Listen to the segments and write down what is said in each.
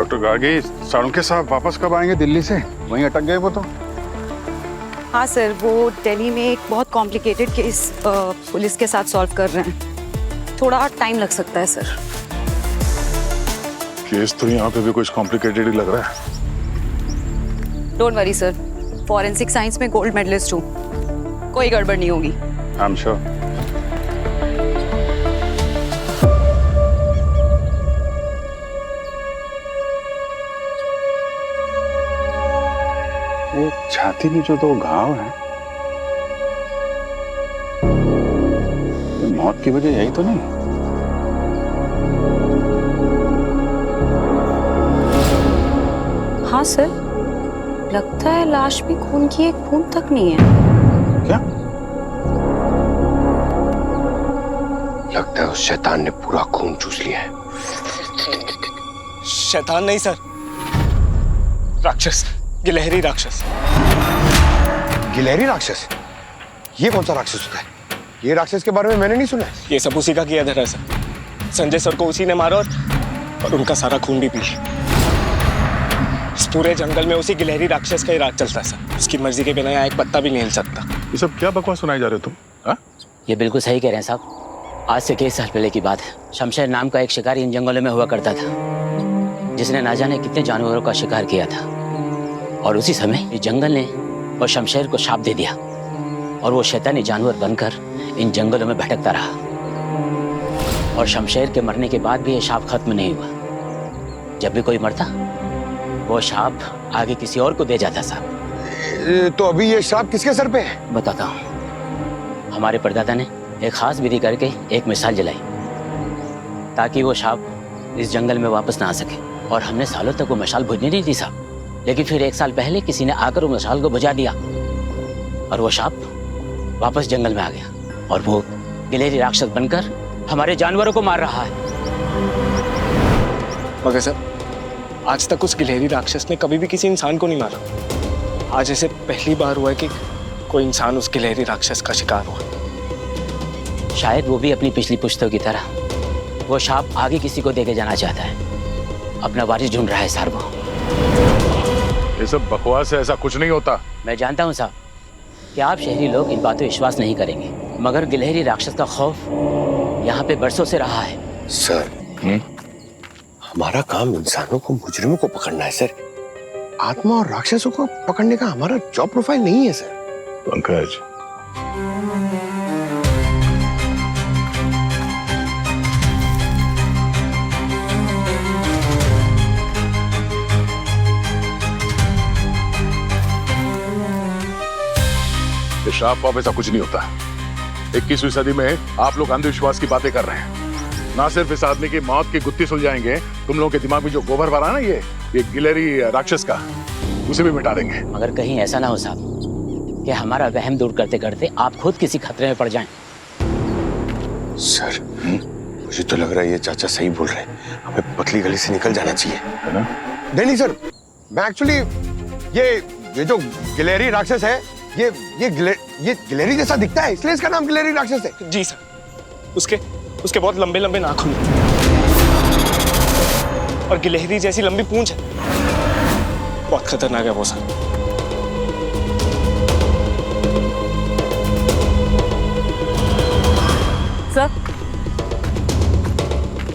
Doctor Gargi, Salunkhe साहब वापस कब आएंगे दिल्ली से? वहीं अटक गए वो तो। हाँ सर, वो दिल्ली में एक बहुत कॉम्प्लिकेटेड केस पुलिस के साथ सॉल्व कर रहे हैं। थोड़ा टाइम लग सकता है सर। केस तो यहाँ पे भी कुछ कॉम्प्लिकेटेड ही लग रहा है। Don't worry sir, forensic science में गोल्ड मेडलिस्ट हूँ, कोई गड़बड़ नहीं होगी। I am sure. वो छाती में जो दो घाव हैं, मौत की वजह यही तो नहीं? हाँ सर, लगता है लाश में खून की एक बूंद तक नहीं है। क्या? लगता है उस शैतान ने पूरा खून चूस लिया है। शैतान नहीं सर, राक्षस, गिलहरी राक्षस। गिलहरी राक्षस? ये कौन सा राक्षस होता है? ये राक्षस के बारे में मैंने नहीं सुना है। ये सब उसी का किया धरा सर। संजय सर को उसी ने मारा और उनका सारा खून भी पी लिया। इस पूरे जंगल में उसी गिलहरी राक्षस का ही राज चलता है सर। उसकी मर्जी के बिना यहाँ एक पत्ता भी नहीं हिल सकता। ये सब क्या बकवास सुनाई जा रहे हो तुम? हाँ? ये बिल्कुल सही कह रहे हैं साहब। आज से कई साल पहले की बात है। शमशेर नाम का एक शिकारी इन जंगलों में हुआ करता था, जिसने ना जाने कितने जानवरों का शिकार किया था। और उसी समय इस जंगल ने वो शमशेर को शाप दे दिया और वो शैतानी जानवर बनकर इन जंगलों में भटकता रहा। और शमशेर के मरने के बाद भी ये शाप खत्म नहीं हुआ। जब भी कोई मरता, वो शाप आगे किसी और को दे जाता साहब। तो अभी ये श्राप किसके सर पे है? बताता हूँ। हमारे परदादा ने एक खास विधि करके एक मिसाल जलाई ताकि वो शाप इस जंगल में वापस ना आ सके। और हमने सालों तक वो मशाल बुझने नहीं दी साहब। लेकिन फिर एक साल पहले किसी ने आकर वो मशाल को बुझा दिया और वो शाप वापस जंगल में आ गया और वो गिलहरी राक्षस बनकर हमारे जानवरों को मार रहा है। मगर सर, आज तक उस गिलहरी राक्षस ने कभी भी किसी इंसान को नहीं मारा। आज ऐसे पहली बार हुआ है कि कोई इंसान उस गिलहरी राक्षस का शिकार हुआ। शायद वो भी अपनी पिछली पुश्तों की तरह वो शाप आगे किसी को देके जाना चाहता है। अपना वारिस ढूंढ रहा है साहब वो। ये सब बकवास है, ऐसा कुछ नहीं होता। मैं जानता हूँ साहब कि आप शहरी लोग इन बातों पर विश्वास नहीं करेंगे, मगर गिलहरी राक्षस का खौफ यहाँ पे बरसों से रहा है। सर, हमारा काम इंसानों को, मुजरिमों को पकड़ना है सर। आत्मा और राक्षसों को पकड़ने का हमारा जॉब प्रोफाइल नहीं है सर। पंकज, ये श्राप वाप ऐसा कुछ नहीं होता। 21वीं सदी में आप लोग अंधविश्वास की बातें कर रहे हैं। ना सिर्फ इस आदमी की मौत की गुत्थी सुलझाएंगे, तुम लोगों के दिमाग में जो गोबर भरा है ना ये गिलहरी राक्षस का, उसे भी मिटा देंगे। मगर कहीं ऐसा ना हो साहब कि हमारा वहम दूर करते करते आप खुद किसी खतरे में पड़ जाएं। सर, मुझे तो लग रहा है ये चाचा सही बोल रहे हैं। हमें पतली गली से निकल जाना चाहिए, है ना? नहीं सर, मैं एक्चुअली ये जो गिलहरी राक्षस है, ये गिलहरी जैसा दिखता है, इसलिए इसका नाम गिलहरी राक्षस है। जी सर, उसके बहुत लंबे लंबे नाखून और गिलहरी जैसी लंबी पूंछ है। बहुत खतरनाक है वो सर।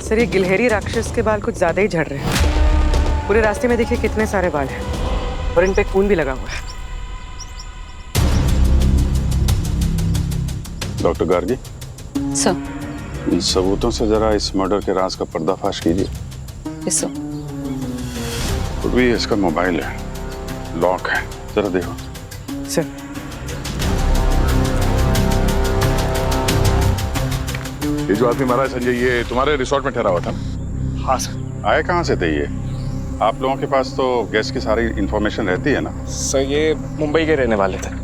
सर, ये गिलहरी राक्षस के बाल कुछ ज्यादा ही झड़ रहे हैं। पूरे रास्ते में देखिए कितने सारे बाल हैं और इन पे खून भी लगा हुआ है। डॉक्टर गार्गी, सर, इन सबूतों से जरा इस मर्डर के राज का पर्दाफाश कीजिए। Yes sir. खुद भी इसका मोबाइल है, लॉक है, जरा देखो। सर, ये जो आदमी मारा है संजय, ये तुम्हारे रिसोर्ट में ठहरा हुआ था? हाँ सर। आए कहाँ से थे ये? आप लोगों के पास तो गेस्ट की सारी इंफॉर्मेशन रहती है ना? सर, ये मुंबई के रहने वाले थे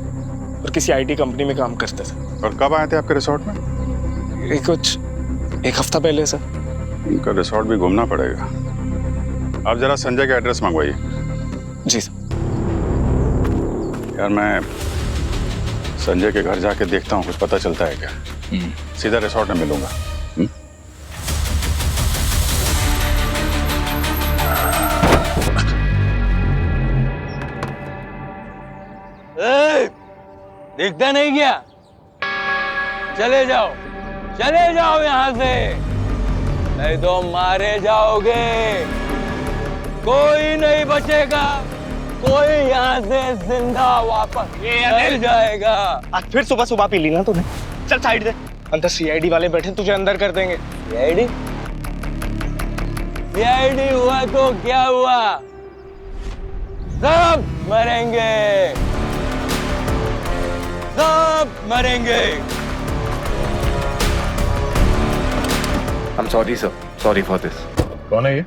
और किसी आईटी कंपनी में काम करते थे। और कब आए थे आपके रिसोर्ट में? एक हफ्ता पहले सर। इनका रिसोर्ट भी घूमना पड़ेगा। आप जरा संजय का एड्रेस मंगवाइए। जी सर। यार, मैं संजय के घर जाके देखता हूँ, कुछ पता चलता है क्या। सीधा रिसोर्ट में मिलूंगा। दिखता नहीं क्या? चले जाओ यहाँ से, नहीं तो मारे जाओगे। कोई नहीं बचेगा, कोई यहाँ से जिंदा वापस नहीं जाएगा। आज फिर सुबह सुबह पी ली ना तूने। चल साइड दे, अंदर सीआईडी वाले बैठे, तुझे अंदर कर देंगे। सीआईडी हुआ तो क्या हुआ, सब मरेंगे, सब मरेंगे। I'm sorry sir, sorry for this। कौन है ये?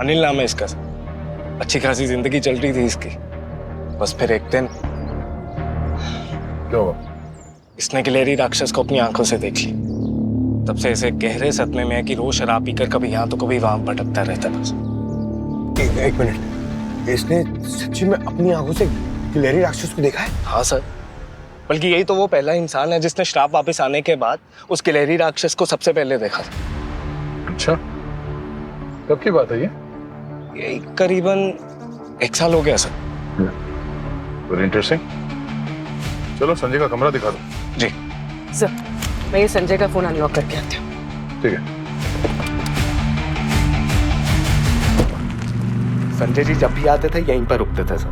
अनिल नाम है इसका सर। अच्छी खासी जिंदगी चल रही थी इसकी, बस फिर एक दिन क्या हुआ? इसने गिलहरी राक्षस को अपनी आंखों से देख ली। तब से ऐसे गहरे सदमे में है कि रोज शराब पीकर कभी यहाँ तो कभी वहां भटकता रहता बस। एक मिनट, इसने सच्ची में अपनी आंखों से गिलहरी राक्षस को देखा है? हाँ सर, बल्कि यही तो वो पहला इंसान है जिसने श्राप वापस आने के बाद उस गिलहरी राक्षस को सबसे पहले देखा था। अच्छा, कब की बात है ये? यही करीबन 1 साल हो गया सर। Very interesting. चलो संजय का कमरा दिखा दो। जी सर, मैं ये संजय का फोन अनलॉक करके आती हूँ। ठीक है। संजय जी जब भी आते थे यहीं पर रुकते थे सर।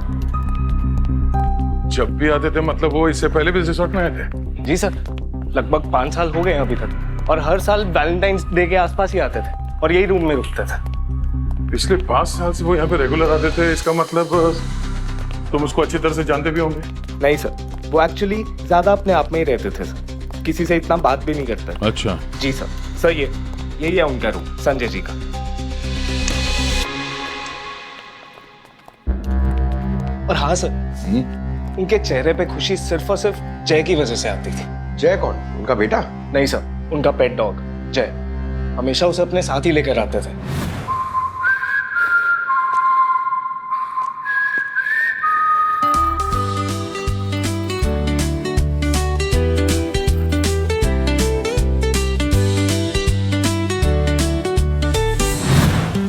जब भी आते थे मतलब वो इससे पहले भी इस रिसोर्ट में आए थे? जी सर, लगभग 5 साल हो गए हैं अभी तक, और हर साल वैलेंटाइंस डे के आसपास ही आते थे और यही रूम में रुकते थे। पिछले 5 साल से वो यहाँ पे रेगुलर आते थे, इसका मतलब तुम उसको अच्छी तरह से जानते भी होंगे? नहीं सर, वो एक्चुअली ज्यादा अपने आप में ही रहते थे सर, किसी से इतना बात भी नहीं करते। अच्छा। जी सर, यही है उनका रूम, संजय जी का। और हाँ सर, उनके चेहरे पे खुशी सिर्फ और सिर्फ जय की वजह से आती थी। जय कौन? उनका बेटा? नहीं सर, उनका पेट डॉग जय, हमेशा उसे अपने साथ ही लेकर आते थे।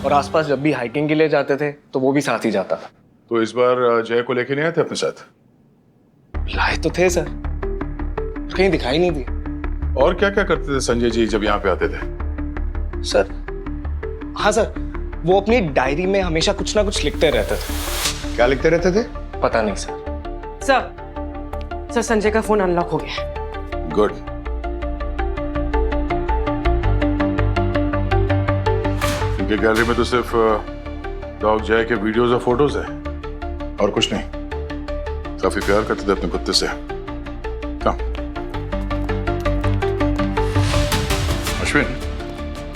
और आसपास जब भी हाइकिंग के लिए जाते थे तो वो भी साथ ही जाता था। तो इस बार जय को लेके नहीं आए थे अपने साथ? लाए तो थे सर, कहीं दिखाई नहीं दी। और क्या क्या करते थे संजय जी जब यहाँ पे आते थे? सर, हाँ सर, वो अपनी डायरी में हमेशा कुछ ना कुछ लिखते रहते थे। क्या लिखते रहते थे? पता नहीं सर। सर, संजय का फोन अनलॉक हो गया। गुड। इनके गैलरी में तो सिर्फ डॉग जय के वीडियोस और फोटोज है और कुछ नहीं। काफी प्यार करते थे अपने कुत्ते से। कम अश्विन,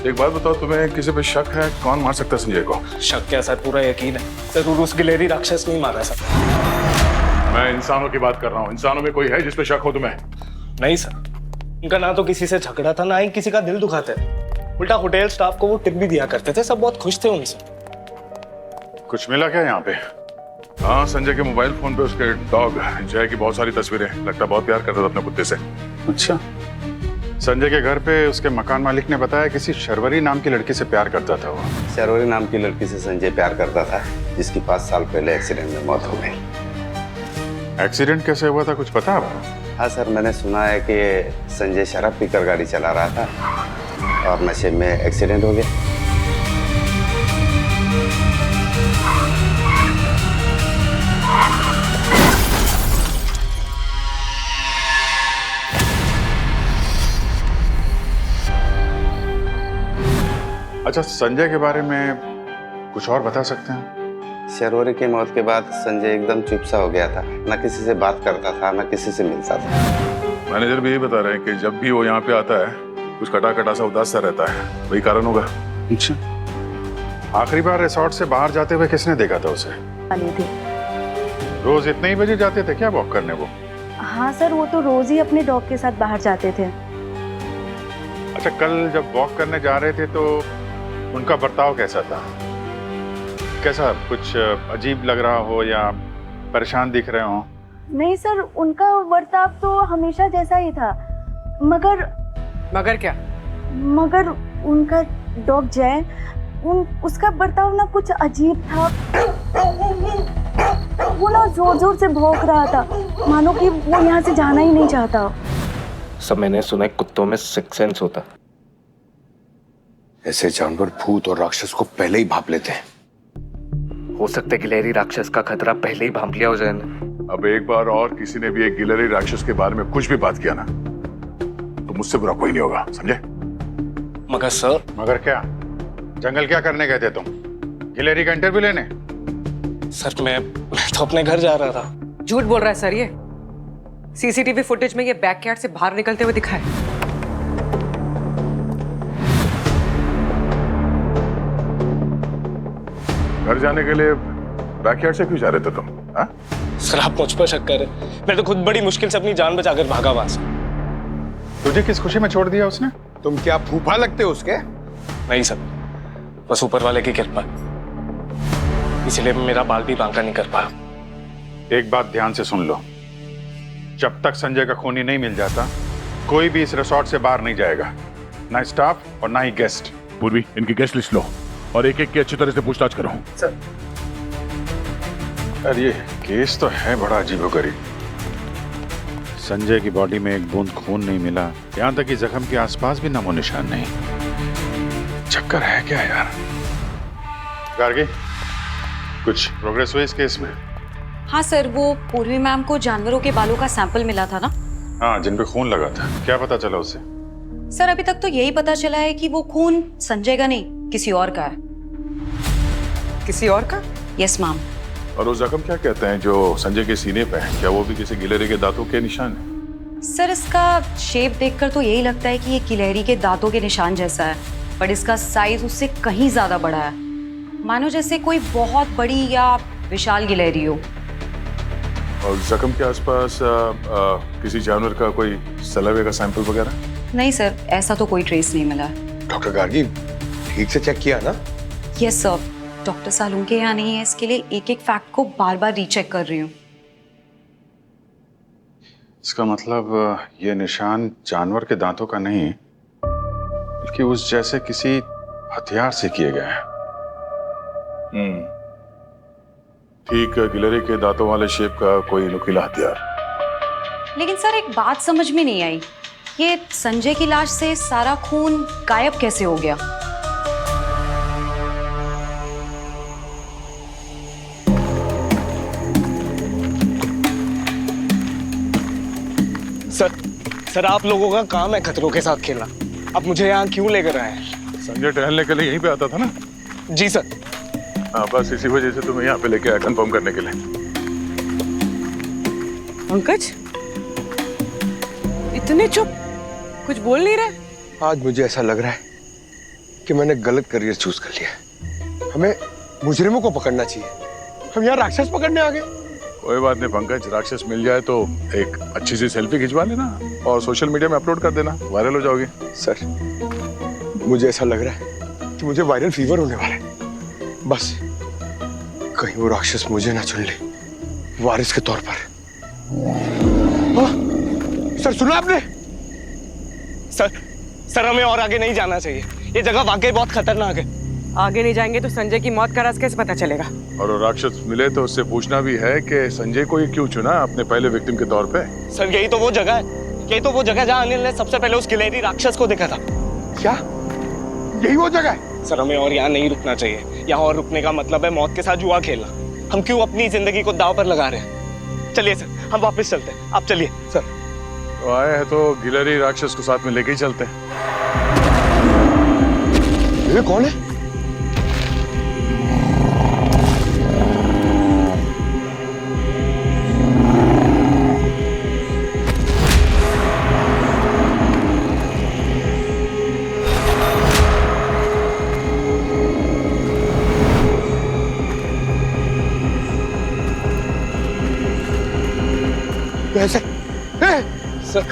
एक बात बताओ, तुम्हें किसी पे शक है? कौन मार सकता है संजय को? शक क्या सर, पूरा यकीन है। जरूर उस गिलहरी राक्षस ने ही मारा सर। मैं इंसानों की बात कर रहा हूँ। इंसानों में कोई है जिस पे शक हो तुम्हें? नहीं सर, उनका ना तो किसी से झगड़ा था, ना ही किसी का दिल दुखाते थे। उल्टा होटल स्टाफ को वो टिप भी दिया करते थे, सब बहुत खुश थे उनसे। कुछ मिला क्या यहाँ पे? हाँ, संजय के मोबाइल फोन पे उसके डॉग जय की बहुत सारी तस्वीरें। लगता बहुत प्यार करता था अपने कुत्ते से। अच्छा, संजय के घर पे उसके मकान मालिक ने बताया किसी शर्वरी नाम की लड़की से प्यार करता था वो। शर्वरी नाम की लड़की से संजय प्यार करता था, जिसकी 5 साल पहले एक्सीडेंट में मौत हो गई। एक्सीडेंट कैसे हुआ था, कुछ पता आपको? हाँ सर, मैंने सुना है कि संजय शराब पीकर गाड़ी चला रहा था और नशे में एक्सीडेंट हो गया। अच्छा, संजय के बारे में कुछ और बता सकते हैं? शर्वरी की मौत के बाद संजय एकदम चुप सा हो गया था, न किसी से बात करता था, न किसी से मिलता था। मैनेजर भी यही बता रहे हैं कि जब भी वो यहाँ पे आता है कुछ कटा कटा सा उदास सा रहता है। वही कारण होगा। अच्छा, आखिरी बार रिसोर्ट से बाहर जाते हुए किसने देखा था उसे? थे। रोज इतने ही बजे जाते थे क्या वॉक करने वो? हाँ सर, वो तो रोज ही अपने डॉग के साथ बाहर जाते थे। अच्छा, कल जब वॉक करने जा रहे थे तो उनका बर्ताव कैसा था? कैसा, कुछ अजीब लग रहा हो या परेशान दिख रहे हो? नहीं सर, उनका बर्ताव तो हमेशा जैसा ही था, मगर क्या? मगर उनका डॉग जय, उसका बर्ताव ना कुछ अजीब था। वो ना जोर जोर से भौंक रहा था, मानो कि वो यहाँ से जाना ही नहीं चाहता। सब मैंने सुना है कुत्तों में सिक्स सेंस होता। ऐसे जानवर भूत और राक्षस को पहले ही भाप लेते हैं। हो सकता है गिलहरी राक्षस का खतरा पहले ही भांप लिया हो जाए ना। अब एक बार और किसी ने भी एक गिलहरी राक्षस के बारे में कुछ भी बात किया ना, तो मुझसे बुरा कोई नहीं होगा, समझे? मगर सर। मगर क्या? जंगल क्या करने गए थे तुम? गिलहरी का इंटरव्यू लेने? सर मैं तो अपने घर जा रहा था। झूठ बोल रहा है सर ये। सीसीटीवी फुटेज में ये बैकयार्ड से बाहर निकलते हुए दिखा है। घर जाने के लिए बैकयार्ड से क्यों जा रहे थे तुम? हाँ? सर आप मुझ पर शक कर रहे। मैं तो खुद बड़ी मुश्किल से अपनी जान बचाकर भागा वहां से। तुझे किस खुशी में छोड़ दिया उसने? तुम क्या फूफा लगते हो उसके? नहीं सर, बस ऊपर वाले की कृपा, इसलिए मेरा बाल भी बांका नहीं कर पाया। एक बात ध्यान से सुन लो, जब तक संजय का खूनी नहीं मिल जाता, कोई भी इस रिसोर्ट से बाहर नहीं जाएगा, ना स्टाफ और ना ही गेस्ट। पूर्वी, इनकी गेस्ट लिस्ट लो और एक एक की अच्छी तरह से पूछताछ करो। सर। अरे ये केस तो है बड़ा अजीबोगरीब। संजय की बॉडी में एक बूंद खून नहीं मिला, यहाँ तक कि जख्म के आसपास भी नामो निशान नहीं। चक्कर है क्या यार? गार्गी, कुछ प्रोग्रेस हुई इस केस में? हाँ सर, वो पूर्वी मैम को जानवरों के बालों का सैंपल मिला था ना? हाँ, जिन पे खून लगा था। क्या पता चला उससे? सर अभी तक तो यही पता चला है कि वो खून संजय का नहीं, किसी और का है। किसी और का? Yes ma'am. और वो जख्म क्या कहते हैं जो संजय के सीने पे है, क्या वो भी किसी गिलहरी के दांतों के निशान है? सर इसका शेप देखकर तो यही लगता है कि ये गिलहरी के दांतों के निशान जैसा है, पर इसका साइज उससे कहीं ज्यादा बड़ा है, मानो जैसे कोई बहुत बड़ी या विशाल गिलहरी हो। और जख्म के आसपास किसी जानवर का कोई सलावे का सैंपल वगैरह? नहीं सर, ऐसा तो कोई ट्रेस नहीं मिला। डॉक्टर गार्गी, ठीक से चेक किया ना? यस सर, डॉक्टर सालुंके यहाँ नहीं है, इसके लिए एक एक फैक्ट को बार बार रीचेक कर रही हूँ। इसका मतलब ये निशान जानवर के दांतों का नहीं, बल्कि उस जैसे किसी हथियार से किए गए हैं। ठीक, गिलहरी के दांतों वाले शेप का कोई नुकीला हथियार। लेकिन सर एक बात समझ में नहीं आई, ये संजय की लाश से सारा खून गायब कैसे हो गया? सर आप लोगों का काम है खतरों के साथ खेलना। अब मुझे यहाँ क्यों लेकर आए हैं? संजय टहलने के लिए यहीं पे आता था ना? जी सर। हाँ, बस इसी वजह से तुम्हें यहाँ पे लेके आया, कंफर्म करने के लिए। पंकज, इतने चुप, कुछ बोल नहीं रहे? आज मुझे ऐसा लग रहा है कि मैंने गलत करियर चूज कर लिया। हमें मुजरिमों को पकड़ना चाहिए, हम यहाँ राक्षस पकड़ने आ गए। कोई बात नहीं पंकज, राक्षस मिल जाए तो एक अच्छी सी सेल्फी खिंचवा लेना और सोशल मीडिया में अपलोड कर देना, वायरल हो जाओगे। सर मुझे ऐसा लग रहा है कि मुझे वायरल फीवर होने वाला है। बस कहीं वो राक्षस मुझे ना चुन ले वारिस के तौर पर। सर सुना आपने? सर हमें और आगे नहीं जाना चाहिए, ये जगह वाकई बहुत खतरनाक है। आगे नहीं जाएंगे तो संजय की मौत का राज कैसे पता चलेगा? और वो राक्षस मिले तो उससे पूछना भी है कि संजय को ये क्यों चुना अपने पहले विक्टिम के तौर पे। सर यही तो वो जगह है, यही तो वो जगह जहाँ अनिल ने सबसे पहले उस गिलहरी राक्षस को देखा था। क्या यही वो जगह है? सर हमें और यहाँ नहीं रुकना चाहिए, यहाँ और रुकने का मतलब है मौत के साथ जुआ खेलना। हम क्यों अपनी जिंदगी को दांव पर लगा रहे हैं? चलिए सर हम वापस चलते हैं, आप चलिए। सर तो आए हैं तो गिलहरी राक्षस को साथ में लेके ही चलते हैं। ये कौन है? सर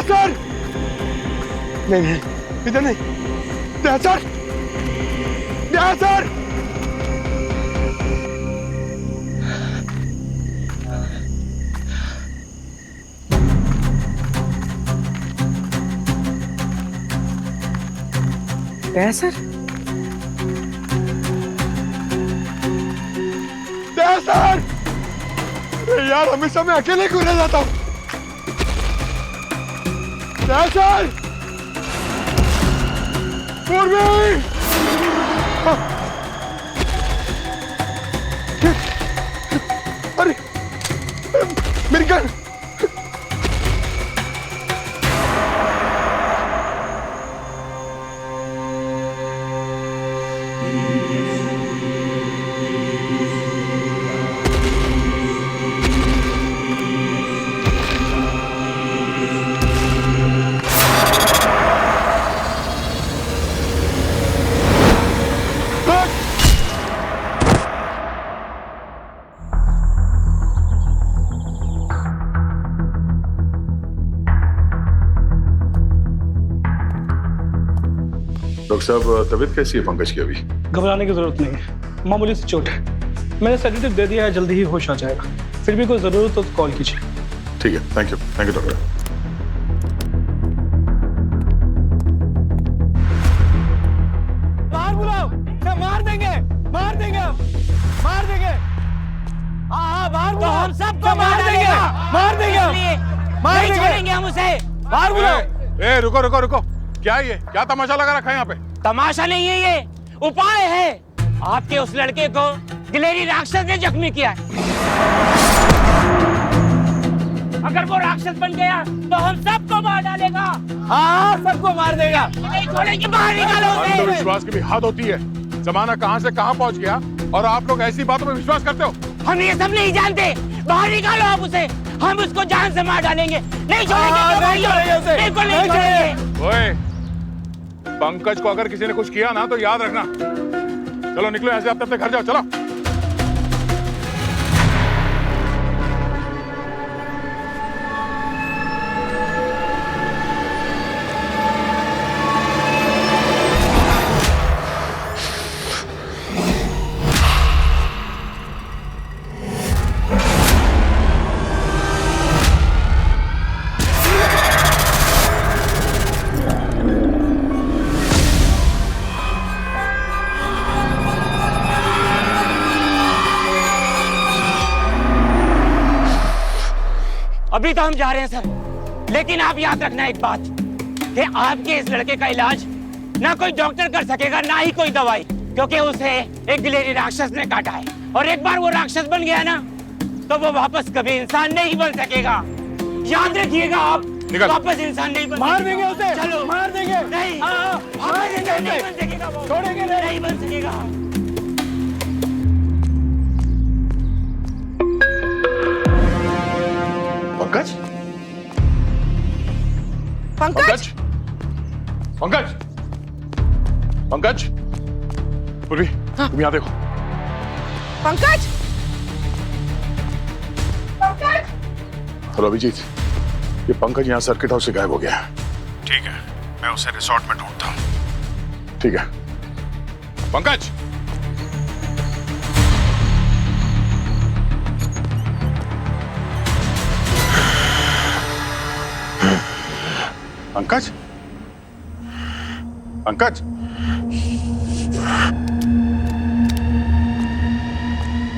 सर नहीं इधर नहीं, सर सर सर यार हमेशा मैं अकेले क्यों रह जाता हूँ? कैसर! पूर्वी! अरे मेरी गन! डॉक्टर साहब तबीयत कैसी है पंकज की अभी? घबराने की जरूरत नहीं है, मामूली सी चोट है। मैंने सेडेटिव दे दिया है, जल्दी ही होश आ जाएगा। फिर भी कोई जरूरत हो तो कॉल कीजिए। ठीक है, थैंक यू डॉक्टर। बाहर बुलाओ, मार देंगे, मार देंगे, मार देंगे। हाँ बाहर बुलाओ, हम सबको मार देंगे, मार देंगे, मार देंगे हम उसे। बाहर बुलाओ। ए रुको, क्या ये? क्या तमाशा लगा रखा है यहाँ पे? तमाशा नहीं है ये, उपाय है। आपके उस लड़के को गिलहरी राक्षस ने जख्मी किया है। अगर वो राक्षस बन गया तो हम सबको मार डालेगा। हाँ सबको मार देगा। नहीं छोड़ेंगे, बाहर निकालो उसे। अंधविश्वास की भी हद होती है। जमाना कहाँ से कहाँ पहुँच गया और आप लोग ऐसी बातों में विश्वास करते हो? हम ये सब नहीं जानते। बाहर निकालो आप उसे, हम उसको जान से मार डालेंगे। नहीं छोड़ेंगे, बिल्कुल नहीं छोड़ेंगे। ओए, पंकज को अगर किसी ने कुछ किया ना तो याद रखना। चलो निकलो यहाँ से, अपने घर जाओ, चलो। अभी तो हम जा रहे हैं सर, लेकिन आप याद रखना एक बात कि आपके इस लड़के का इलाज ना कोई डॉक्टर कर सकेगा, ना ही कोई दवाई, क्योंकि उसे एक गिलहरी राक्षस ने काटा है। और एक बार वो राक्षस बन गया ना तो वो वापस कभी इंसान नहीं बन सकेगा। याद रखिएगा आप, वापस इंसान नहीं बन। मार देंगे उसे, चलो मार देंगे। नहीं, नहीं बन सकेगा वो, छोड़ेंगे नहीं बन सकेगा। पंकज? पंकज? पंकज? पंकज? पूर्वी, तुम यहाँ देखो। पंकज? हेलो अभिजीत, ये पंकज यहाँ सर्किट हाउस से गायब हो गया है। ठीक है, मैं उसे रिसोर्ट में ढूंढता हूँ। ठीक है। पंकज! पंकज? पंकज?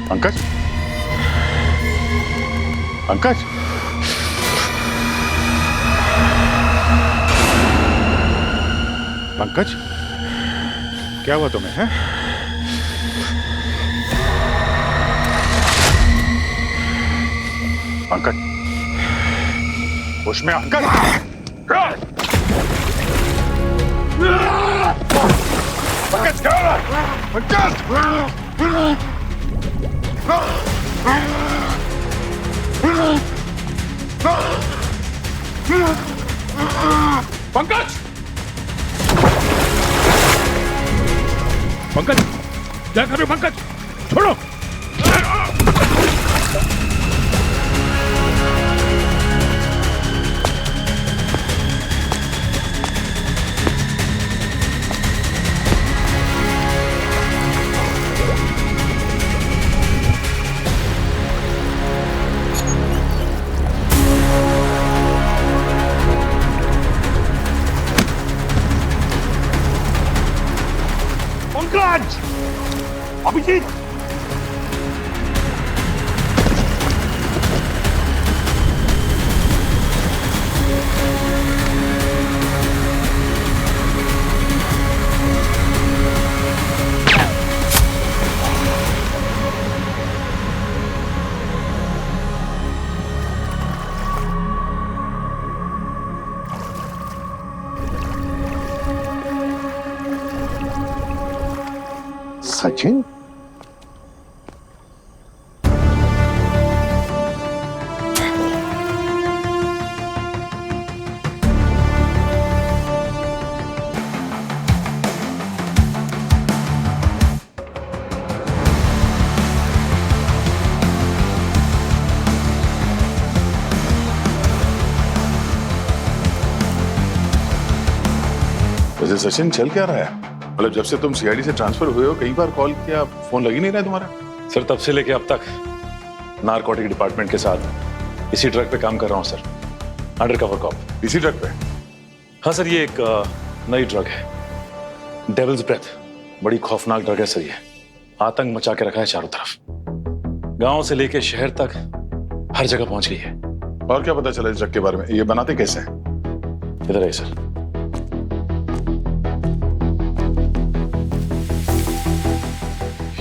पंकज? पंकज? पंकज? क्या हुआ तुम्हें है? पंकज? उसमें अंकल? पंकज क्या हो रहा है? पंकज! पंकज, क्या कर रहे हो पंकज? छोड़ो! अभिजीत! सचिन? वैसे सचिन चल क्या रहा है? मतलब जब से तुम सीआईडी से ट्रांसफर हुए हो कई बार कॉल किया, फोन लग ही नहीं रहा है तुम्हारा। सर तब से लेके अब तक नारकोटिक डिपार्टमेंट के साथ इसी ड्रग पे काम कर रहा हूँ सर, अंडर कवर कॉप। इसी ड्रग पे? हाँ सर, ये एक नई ड्रग है, डेविल्स ब्रेथ। बड़ी खौफनाक ड्रग है सर, ये आतंक मचा के रखा है चारों तरफ, गांव से लेके शहर तक हर जगह पहुंच गई है। और क्या पता चला इस ड्रग के बारे में? ये बनाते कैसे हैं? इधर है सर।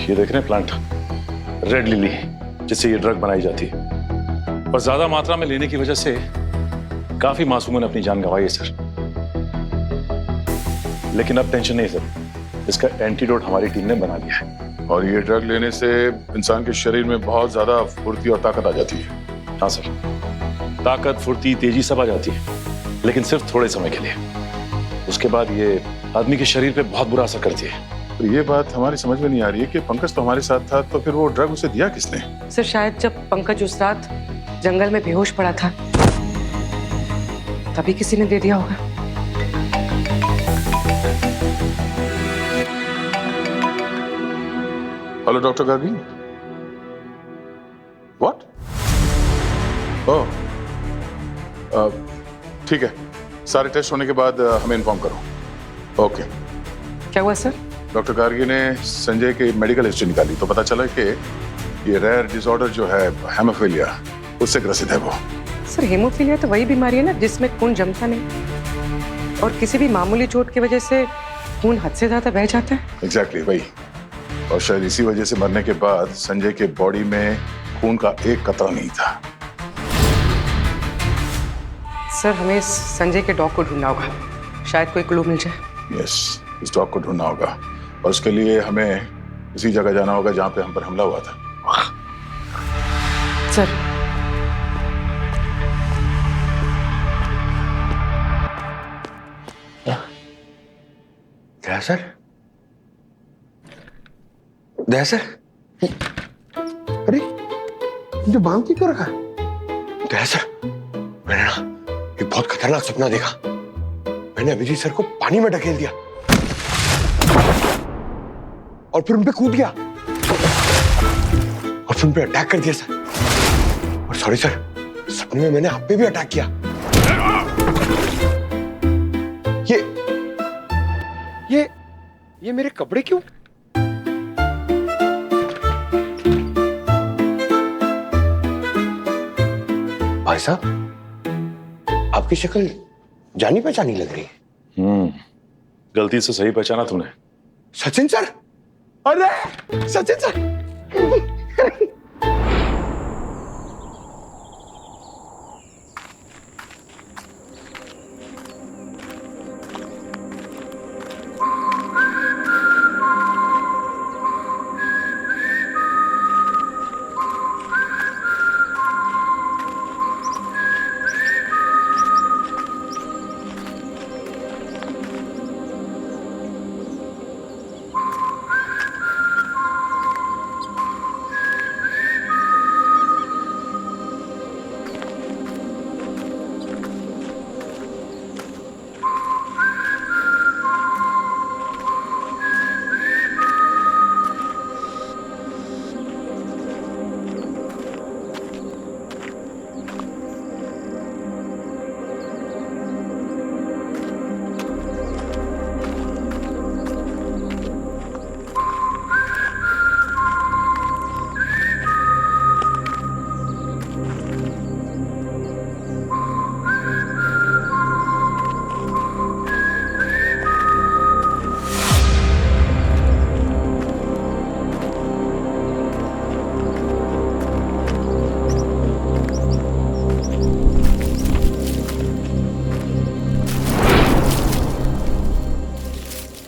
ये देख रहे हैं प्लांट, रेड लिली, जिससे ये ड्रग बनाई जाती है, और ज्यादा मात्रा में लेने की वजह से काफी मासूमों ने अपनी जान गंवाई है सर। लेकिन अब टेंशन नहीं सर, इसका एंटीडोट हमारी टीम ने बना लिया है। और ये ड्रग लेने से इंसान के शरीर में बहुत ज्यादा फुर्ती और ताकत आ जाती है। हाँ सर, ताकत, फुर्ती, तेजी सब आ जाती है, लेकिन सिर्फ थोड़े समय के लिए। उसके बाद ये आदमी के शरीर पे बहुत बुरा असर करती है। तो ये बात हमारी समझ में नहीं आ रही है कि पंकज तो हमारे साथ था, तो फिर वो ड्रग उसे दिया किसने? सर शायद जब पंकज उस रात जंगल में बेहोश पड़ा था तभी किसी ने दे दिया होगा। Hello doctor Gargi. व्हाट? ओह, ठीक है, सारे टेस्ट होने के बाद हमें इन्फॉर्म करो। ओके। क्या हुआ सर? डॉक्टर गार्गी ने संजय की मेडिकल हिस्ट्री निकाली तो पता चला कि ये रेयर डिसऑर्डर जो है हेमोफीलिया, उससे ग्रसित है वो। सर हेमोफीलिया तो वही बीमारी है ना जिसमें खून जमता नहीं और किसी भी मामूली चोट की वजह से खून हद से ज्यादा बह जाता है। एग्जैक्टली वही। और शायद इसी वजह से मरने के बाद संजय के बॉडी में खून का एक कतरा नहीं था। सर हमें संजय के डॉग को ढूंढना होगा, शायद कोई क्लू मिल जाए। यस, इस डॉग को ढूंढना होगा और उसके लिए हमें उसी जगह जाना होगा जहां पे हम पर हमला हुआ था। सर दया सर, दया सर, अरे जो बांध के क्यों रखा? दया सर, मैंने ना एक बहुत खतरनाक सपना देखा। मैंने अभिजीत सर को पानी में ढकेल दिया और फिर उन पे कूद गया और फिर उन पे अटैक कर दिया सर। और सॉरी सर, सपने में मैंने आप पे भी अटैक किया। ये मेरे कपड़े क्यों? भाई साहब, आपकी शक्ल जानी पहचानी लग रही है। गलती से सही पहचाना तूने। सचिन सर, अरे सचिन सर।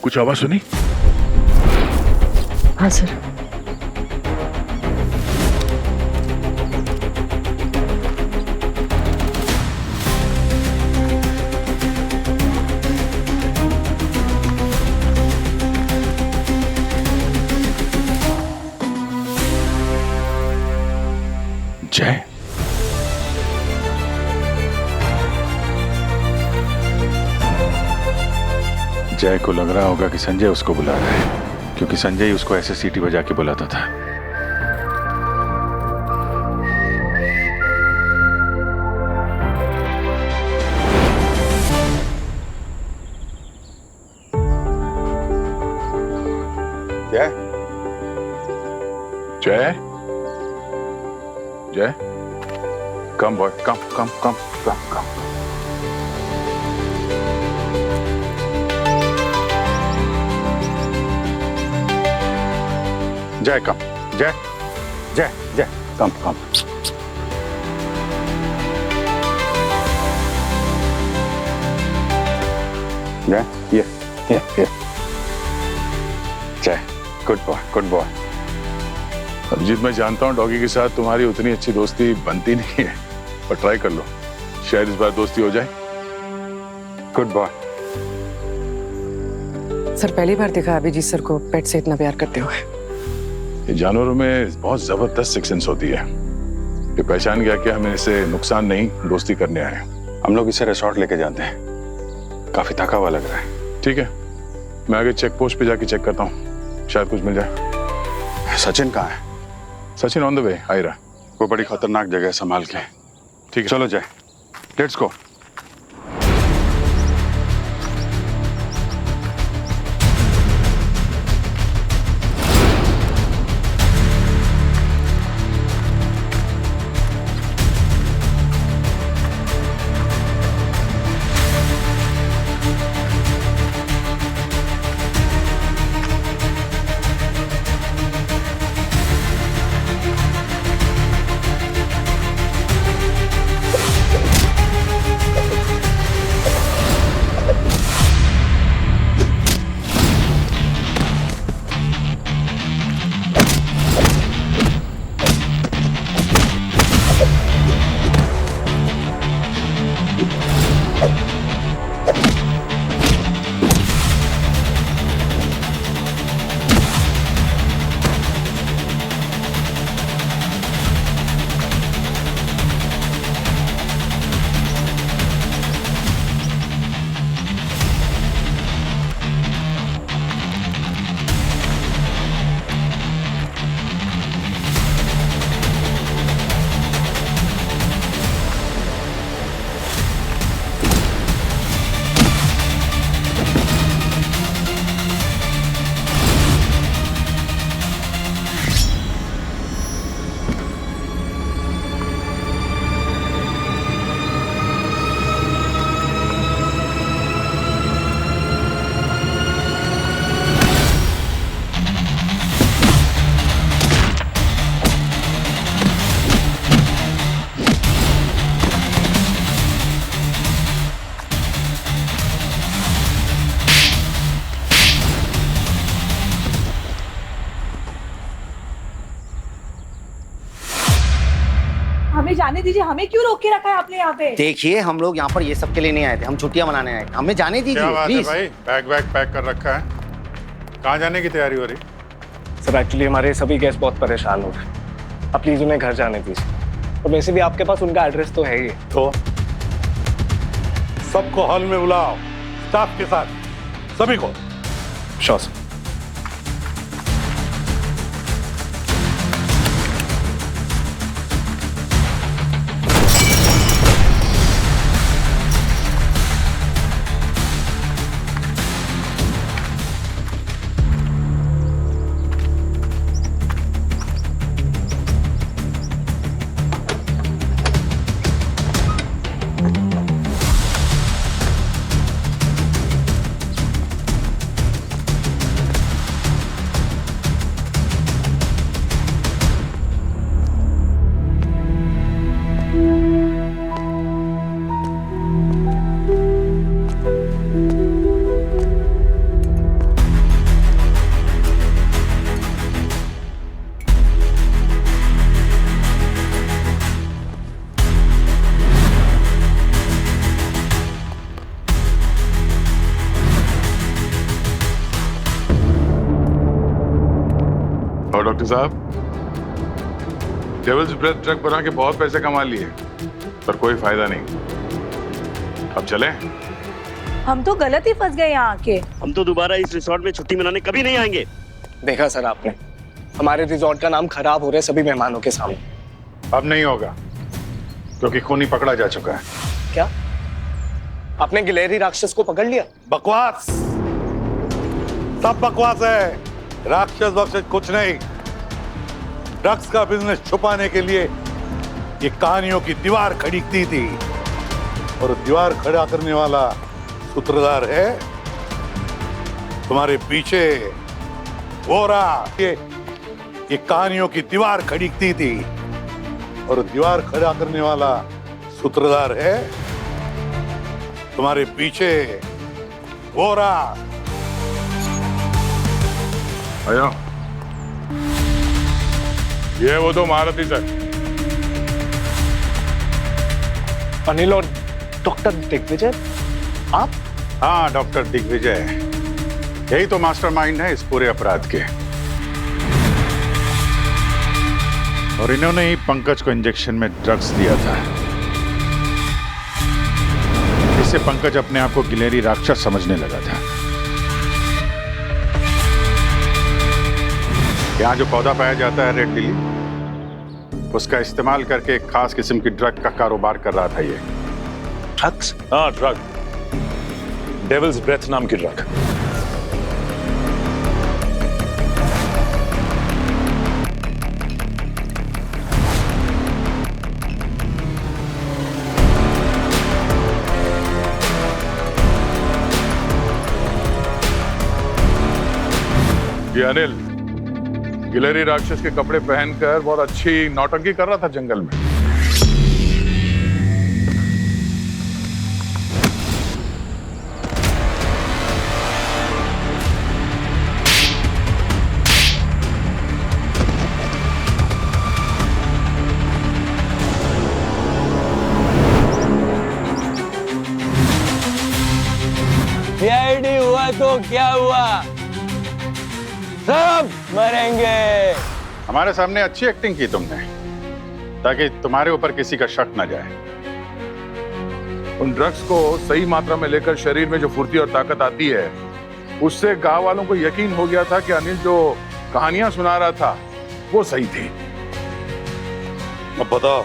कुछ आवाज सुनी? हाँ सर। जय, जय को लग रहा होगा कि संजय उसको बुला रहा है, क्योंकि संजय ही उसको ऐसे सीटी बजा के बुलाता था। जय, जय, जय, कम बॉय, कम कम कम कम कम। जय कम, जय, जय, जय, कम कम। जय, ये Jay, good boy, good boy. Abhijeet, मैं जानता हूँ डॉगी के साथ तुम्हारी उतनी अच्छी दोस्ती बनती नहीं है, पर ट्राई कर लो, शायद इस बार दोस्ती हो जाए। Good boy. सर पहली बार देखा अभिजीत सर को पेट से इतना प्यार करते हुए। ये जानवरों में बहुत जबरदस्त सिक्स सेंस होती है। ये पहचान गया कि हमें इसे नुकसान नहीं, दोस्ती करने आए हैं। हम लोग इसे रिसोर्ट लेके जाते हैं, काफी थका हुआ लग रहा है। ठीक है, मैं आगे चेक पोस्ट पे जाके चेक करता हूँ, शायद कुछ मिल जाए। सचिन कहाँ है? सचिन ऑन द वे, आ रहा। वो बड़ी खतरनाक जगह है, संभाल के। ठीक है, चलो जय, लेट्स गो। हमें जाने दीजिए, हमें क्यों रोक के रखा है आपने यहाँ पे? देखिए हम लोग यहाँ पर ये सब के लिए नहीं आए थे, हम छुट्टियां मनाने आए थे। हमें जाने दीजिए क्या बात है प्लीज। भाई, बैग वैग पैक कर रखा है, कहाँ जाने की तैयारी हो रही? सर एक्चुअली हमारे सभी गेस्ट बहुत परेशान हो रहे हैं, आप प्लीज उन्हें घर जाने दीजिए। और वैसे भी आपके पास उनका एड्रेस तो है ही। तो सबको हॉल में बुलाओ, स्टाफ के साथ सभी को। Sure sir. और डॉक्टर साहब, डेविल्स ब्रेथ ड्रग बना के बहुत पैसे कमा लिए, पर कोई फायदा नहीं। अब चलें? हम तो गलत ही फंस गए यहाँ आके। हम तो दोबारा इस रिसोर्ट में छुट्टी मनाने कभी नहीं आएंगे। देखा सर आपने, हमारे रिजॉर्ट का नाम खराब हो रहा है सभी मेहमानों के सामने। अब नहीं होगा, क्योंकि खूनी पकड़ा जा चुका है। क्या आपने गिलहरी राक्षस को पकड़ लिया? बकवास, सब बकवास है। राक्षस बक्षस कुछ नहीं। ड्रग्स का बिजनेस छुपाने के लिए ये कहानियों की दीवार खड़ी की थी, और दीवार खड़ा करने वाला सूत्रधार है तुम्हारे पीछे। वो रहा, ये कहानियों की दीवार खड़ी की थी, और दीवार खड़ा करने वाला सूत्रधार है तुम्हारे पीछे। वो रहा। आया, ये वो दो महारथी सर। अनिल और डॉक्टर दिग्विजय, आप? हाँ, डॉक्टर दिग्विजय, यही तो मास्टरमाइंड है इस पूरे अपराध के। और इन्होंने ही पंकज को इंजेक्शन में ड्रग्स दिया था। इससे पंकज अपने आप को गिलहरी राक्षस समझने लगा था। यहाँ जो पौधा पाया जाता है रेड लिली, उसका इस्तेमाल करके एक खास किस्म की ड्रग का कारोबार कर रहा था ये। ड्रग्स? हाँ, ड्रग, डेविल्स ब्रेथ नाम की ड्रग। ये अनिल गिलहरी राक्षस के कपड़े पहनकर बहुत अच्छी नौटंकी कर रहा था जंगल में। सीआईडी हुआ तो क्या हुआ, सब मरेंगे। हमारे सामने अच्छी एक्टिंग की तुमने, ताकि तुम्हारे ऊपर किसी का शक न जाए। उन ड्रग्स को सही मात्रा में लेकर शरीर में जो फुर्ती और ताकत आती है, उससे गांव वालों को यकीन हो गया था कि अनिल जो कहानियां सुना रहा था वो सही थी। अब बताओ,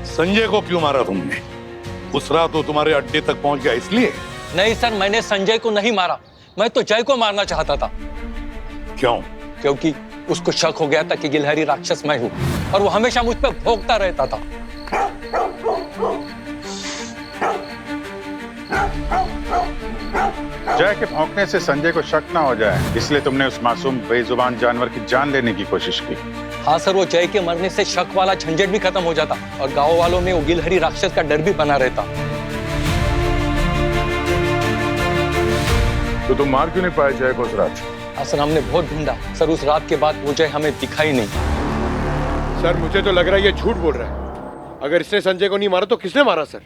संजय को क्यों मारा तुमने? उस रात तो तुम्हारे अड्डे तक पहुंच गया इसलिए? नहीं सर, मैंने संजय को नहीं मारा, मैं तो जय को मारना चाहता था। क्यों? क्योंकि उसको शक हो गया था कि गिलहरी राक्षस मैं हूँ, और वो हमेशा मुझ पर भौंकता रहता था। जय के भौंकने से संजय को शक ना हो जाए, इसलिए तुमने उस मासूम बेजुबान जानवर की जान लेने की कोशिश की। हाँ सर, वो जय के मरने से शक वाला झंझट भी खत्म हो जाता, और गांव वालों में वो गिलहरी राक्षस का डर भी बना रहता। तो तुम मार क्यों नहीं पाए जय को उस रात? हाँ सर, हमने बहुत ढूंढा सर, उस रात के बाद वो जय हमें दिखाई नहीं। सर मुझे तो लग रहा है ये झूठ बोल रहा है। अगर इसने संजय को नहीं मारा तो किसने मारा सर?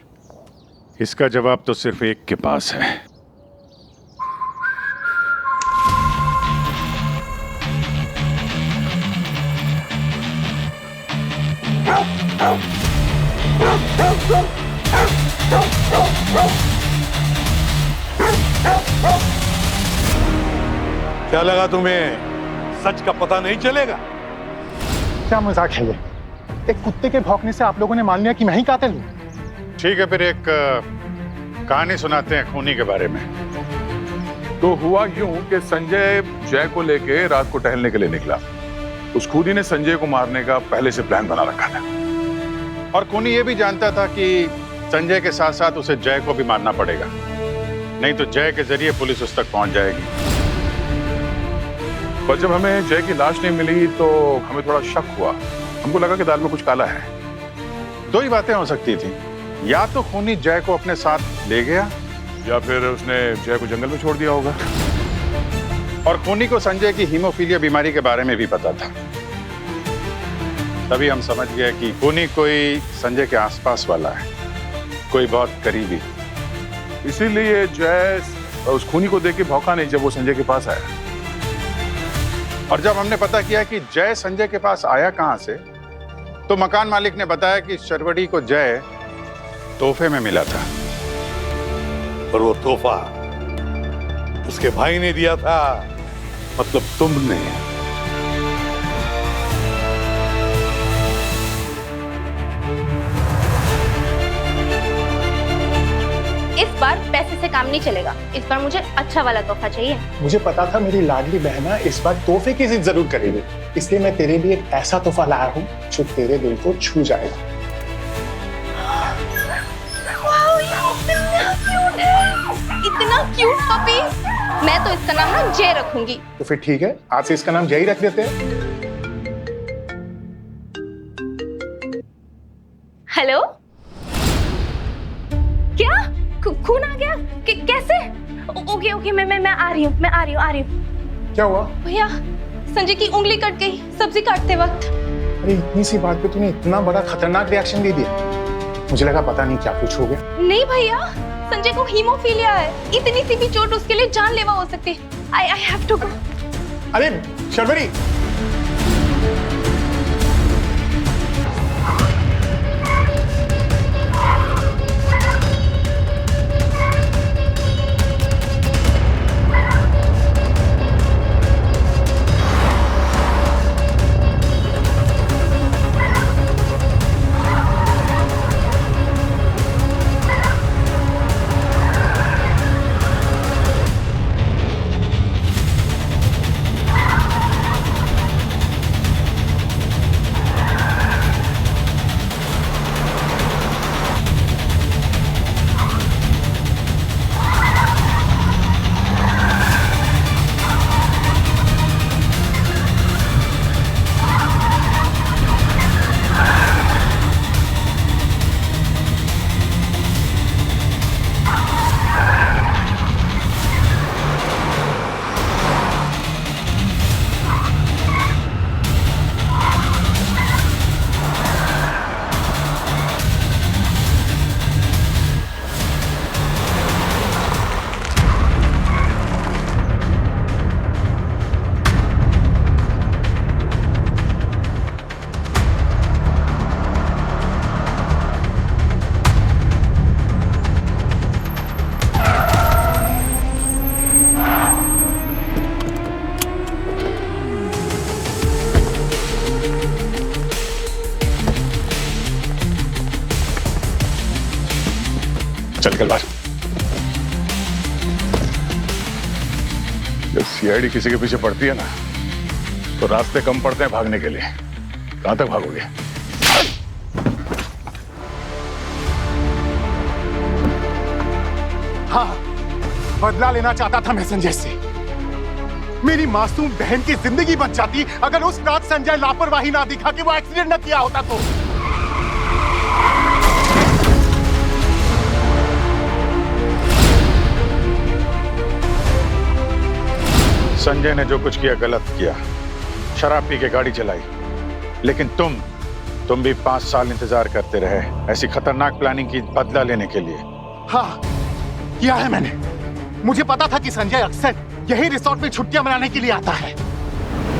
इसका जवाब तो सिर्फ एक के पास है। क्या लगा तुम्हें सच का पता नहीं चलेगा? क्या मजाक है ये? एक कुत्ते के भौंकने से आप लोगों ने मान लिया कि मैं ही कातिल हूं। ठीक है, फिर एक कहानी सुनाते हैं खूनी के बारे में। तो हुआ यूं कि संजय जय को लेके रात को टहलने के लिए निकला। उस खूनी ने संजय को मारने का पहले से प्लान बना रखा था, और खूनी ये भी जानता था कि संजय के साथ साथ उसे जय को भी मारना पड़ेगा, नहीं तो जय के जरिए पुलिस उस तक पहुंच जाएगी। पर जब हमें जय की लाश नहीं मिली तो हमें थोड़ा शक हुआ। हमको लगा कि दाल में कुछ काला है। दो ही बातें हो सकती थी, या तो खूनी जय को अपने साथ ले गया, या फिर उसने जय को जंगल में छोड़ दिया होगा। और खूनी को संजय की हीमोफीलिया बीमारी के बारे में भी पता था। तभी हम समझ गए कि खूनी कोई संजय के आसपास वाला है, कोई बहुत करीबी। इसीलिए जय उस खूनी को देख के भौंका नहीं जब वो संजय के पास आया। और जब हमने पता किया कि जय संजय के पास आया कहां से, तो मकान मालिक ने बताया कि शर्वरी को जय तोहफे में मिला था। और वो तोहफा उसके भाई ने दिया था, मतलब तुमने। इस बार पैसे से काम नहीं चलेगा। इस बार मुझे अच्छा वाला तोहफा चाहिए। मुझे पता था मेरी लाडली बहना इस बार तोहफे की जिद जरूर करेगी, इसलिए मैं तेरे लिए एक ऐसा तोहफा लाया हूँ जो तेरे दिल को छू जाएगा। इतना क्यूट पपी। मैं तो इसका नाम ना जय रखूंगी। तो फिर ठीक है, आज से इसका नाम जय ही रख देते हैं। हेलो, क्या खून आ गया? कैसे? ओके ओके, मैं आ रही हूँ, आ रही हूँ। क्या हुआ? भैया, संजय की उंगली कट गई सब्जी काटते वक्त। अरे इतनी सी बात पे तूने इतना बड़ा खतरनाक रिएक्शन दे दिया। मुझे लगा पता नहीं क्या कुछ हो गया। नहीं भैया, संजय को हीमोफीलिया है। इतनी सी भी चोट उसके लिए जानलेवा हो सकती है। I have to go. अरे शर्वरी, चल निकल बाहर। जब सीआईडी किसी के पीछे पड़ती है ना, तो रास्ते कम पड़ते हैं भागने के लिए। कहां तक भागोगे? हाँ, बदला लेना चाहता था मैं संजय से। मेरी मासूम बहन की जिंदगी बच जाती अगर उस रात संजय लापरवाही ना दिखा कि वो एक्सीडेंट न किया होता तो। संजय ने जो कुछ किया गलत किया, शराब पी के गाड़ी चलाई, लेकिन तुम भी 5 साल इंतजार करते रहे ऐसी खतरनाक प्लानिंग की बदला लेने के लिए। हाँ, किया है मैंने। मुझे पता था कि संजय अक्सर यही रिसोर्ट में छुट्टियां मनाने के लिए आता है।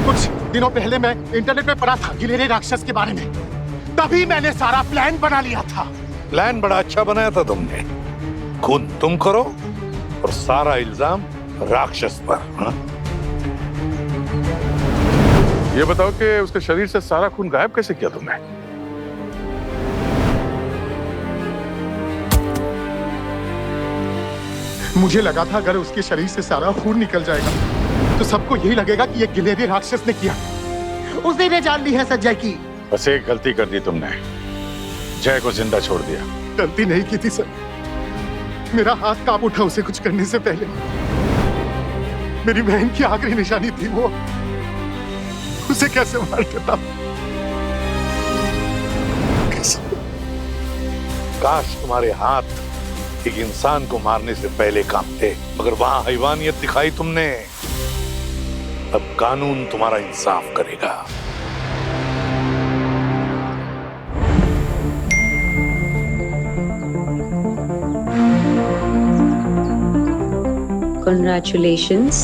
कुछ दिनों पहले मैं इंटरनेट पे पढ़ा था गिलेरी राक्षस के बारे में, तभी मैंने सारा प्लान बना लिया था। प्लान बड़ा अच्छा बनाया था तुमने। खून तुम करो और सारा इल्जाम राक्षस पर। हाँ? ये बताओ कि उसके शरीर से सारा खून गायब कैसे किया तुमने? मुझे लगा था अगर उसके शरीर से सारा खून निकल जाएगा तो सबको यही लगेगा कि ये गिलेरी राक्षस ने किया। उसने ने जान ली है संजय की। बस एक गलती कर दी तुमने, जय को जिंदा छोड़ दिया। गलती नहीं की थी सर, मेरा हाथ कांप उठा उसे कुछ करने से पहले। मेरी बहन की आखिरी निशानी थी वो, उसे कैसे मार देता। काश तुम्हारे हाथ एक इंसान को मारने से पहले कांपते, मगर वहां हैवानियत दिखाई तुमने। अब कानून तुम्हारा इंसाफ करेगा। Congratulations,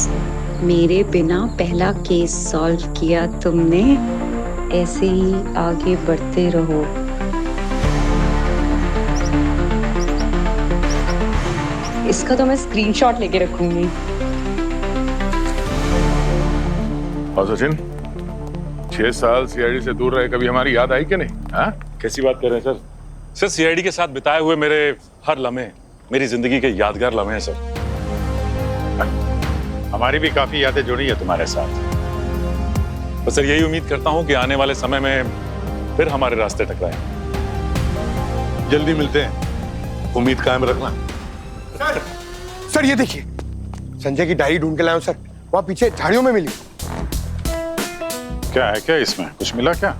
मेरे बिना पहला केस सॉल्व किया तुमने, ऐसे ही आगे बढ़ते रहो। इसका तो मैं स्क्रीनशॉट लेके रखूंगी। और सचिन, 6 साल सीआईडी से दूर रहे, कभी हमारी याद आई कि नहीं? हाँ? कैसी बात कर रहे हैं सर? सर सीआईडी के साथ बिताए हुए मेरे हर लम्हे मेरी जिंदगी के यादगार लम्हे हैं सर। हमारी भी काफी यादें जुड़ी है तुम्हारे साथ। बस सर यही उम्मीद करता हूं कि आने वाले समय में फिर हमारे रास्ते टकराएं। जल्दी मिलते हैं, उम्मीद कायम रखना। सर ये देखिए, संजय की डायरी ढूंढ के लाया हूं सर, वहां पीछे झाड़ियों में मिली। क्या है क्या इसमें? कुछ मिला क्या?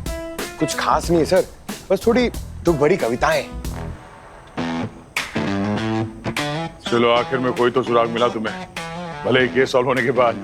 कुछ खास नहीं है सर, बस थोड़ी दुख भरी कविताएं। चलो आखिर में कोई तो सुराग मिला तुम्हें, भले ही केस सॉल्व होने के बाद।